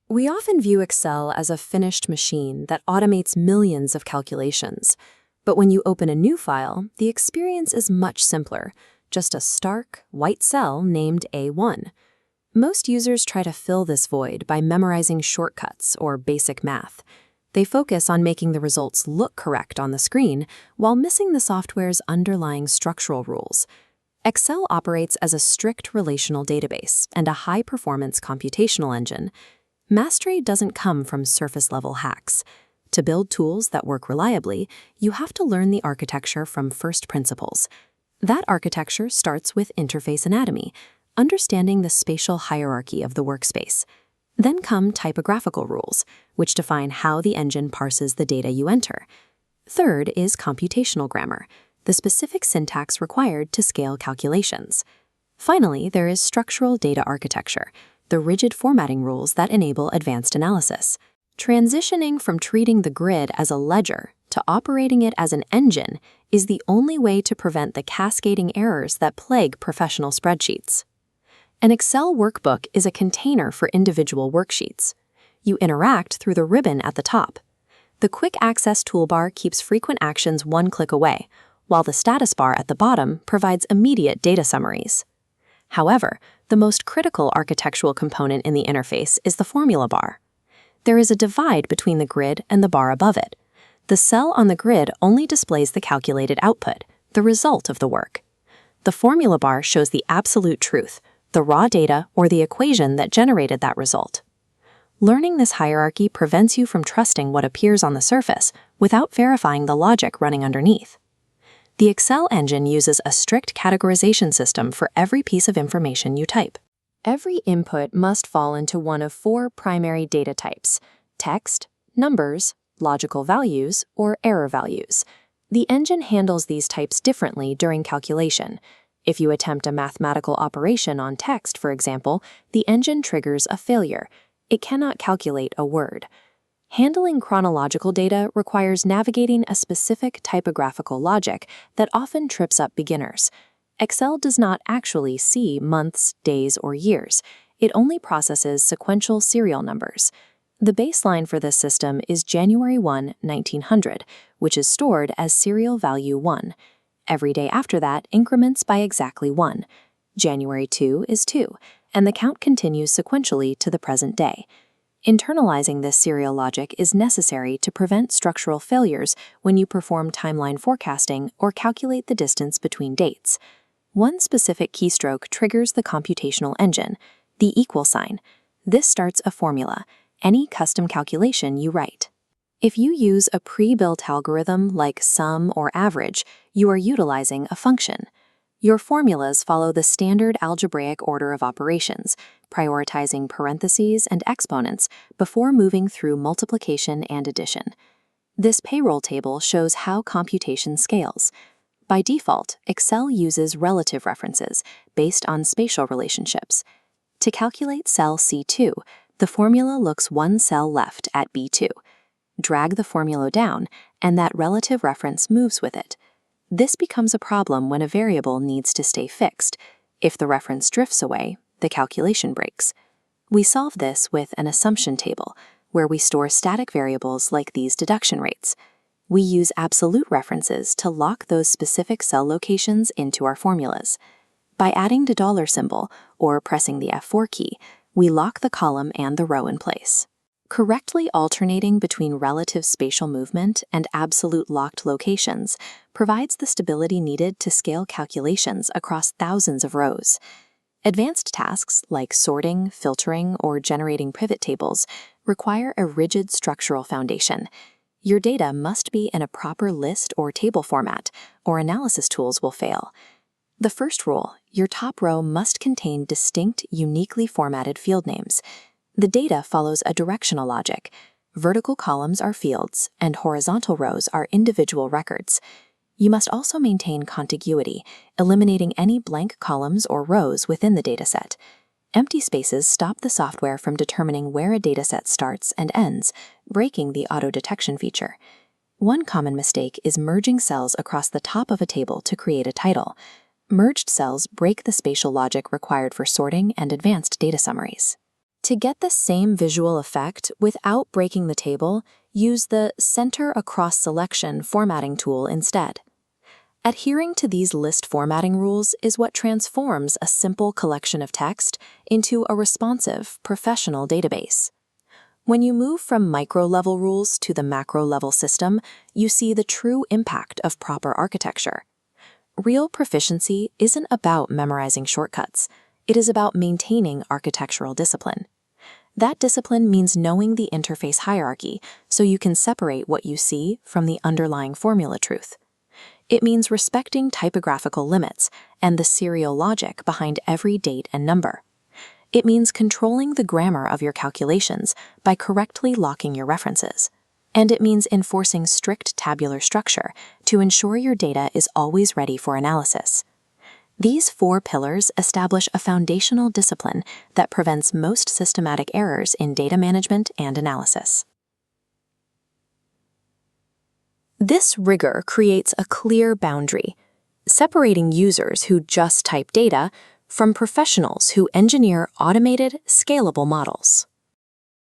We often view Excel as a finished machine that automates millions of calculations. But when you open a new file, the experience is much simpler, just a stark, white cell named A1. Most users try to fill this void by memorizing shortcuts or basic math. They focus on making the results look correct on the screen while missing the software's underlying structural rules. Excel operates as a strict relational database and a high-performance computational engine. Mastery doesn't come from surface-level hacks. To build tools that work reliably, you have to learn the architecture from first principles. That architecture starts with interface anatomy, understanding the spatial hierarchy of the workspace. Then come typographical rules, which define how the engine parses the data you enter. Third is computational grammar, the specific syntax required to scale calculations. Finally, there is structural data architecture, the rigid formatting rules that enable advanced analysis. Transitioning from treating the grid as a ledger to operating it as an engine is the only way to prevent the cascading errors that plague professional spreadsheets. An Excel workbook is a container for individual worksheets. You interact through the ribbon at the top. The quick access toolbar keeps frequent actions one click away, while the status bar at the bottom provides immediate data summaries. However, the most critical architectural component in the interface is the formula bar. There is a divide between the grid and the bar above it. The cell on the grid only displays the calculated output, the result of the work. The formula bar shows the absolute truth, the raw data or the equation that generated that result. Learning this hierarchy prevents you from trusting what appears on the surface without verifying the logic running underneath. The Excel engine uses a strict categorization system for every piece of information you type. Every input must fall into one of four primary data types: text, numbers, logical values, or error values. The engine handles these types differently during calculation. If you attempt a mathematical operation on text, for example, the engine triggers a failure. It cannot calculate a word. Handling chronological data requires navigating a specific typographical logic that often trips up beginners. Excel does not actually see months, days, or years. It only processes sequential serial numbers. The baseline for this system is January 1, 1900, which is stored as serial value 1. Every day after that increments by exactly 1. January 2 is 2, and the count continues sequentially to the present day. Internalizing this serial logic is necessary to prevent structural failures when you perform timeline forecasting or calculate the distance between dates. One specific keystroke triggers the computational engine, the equal sign. This starts a formula, any custom calculation you write. If you use a pre-built algorithm like sum or average, you are utilizing a function. Your formulas follow the standard algebraic order of operations, prioritizing parentheses and exponents before moving through multiplication and addition. This payroll table shows how computation scales. By default, Excel uses relative references based on spatial relationships. To calculate cell C2, the formula looks one cell left at B2. Drag the formula down, and that relative reference moves with it. This becomes a problem when a variable needs to stay fixed. If the reference drifts away, the calculation breaks. We solve this with an assumption table, where we store static variables like these deduction rates. We use absolute references to lock those specific cell locations into our formulas. By adding the dollar symbol or pressing the F4 key, we lock the column and the row in place. Correctly alternating between relative spatial movement and absolute locked locations provides the stability needed to scale calculations across thousands of rows. Advanced tasks like sorting, filtering, or generating pivot tables require a rigid structural foundation. Your data must be in a proper list or table format, or analysis tools will fail. The first rule, your top row must contain distinct, uniquely formatted field names. The data follows a directional logic. Vertical columns are fields, and horizontal rows are individual records. You must also maintain contiguity, eliminating any blank columns or rows within the dataset. Empty spaces stop the software from determining where a dataset starts and ends, breaking the auto-detection feature. One common mistake is merging cells across the top of a table to create a title. Merged cells break the spatial logic required for sorting and advanced data summaries. To get the same visual effect without breaking the table, use the Center Across Selection formatting tool instead. Adhering to these list formatting rules is what transforms a simple collection of text into a responsive, professional database. When you move from micro-level rules to the macro-level system, you see the true impact of proper architecture. Real proficiency isn't about memorizing shortcuts. It is about maintaining architectural discipline. That discipline means knowing the interface hierarchy so you can separate what you see from the underlying formula truth. It means respecting typographical limits and the serial logic behind every date and number. It means controlling the grammar of your calculations by correctly locking your references. And it means enforcing strict tabular structure to ensure your data is always ready for analysis. These 4 pillars establish a foundational discipline that prevents most systematic errors in data management and analysis. This rigor creates a clear boundary, separating users who just type data from professionals who engineer automated, scalable models.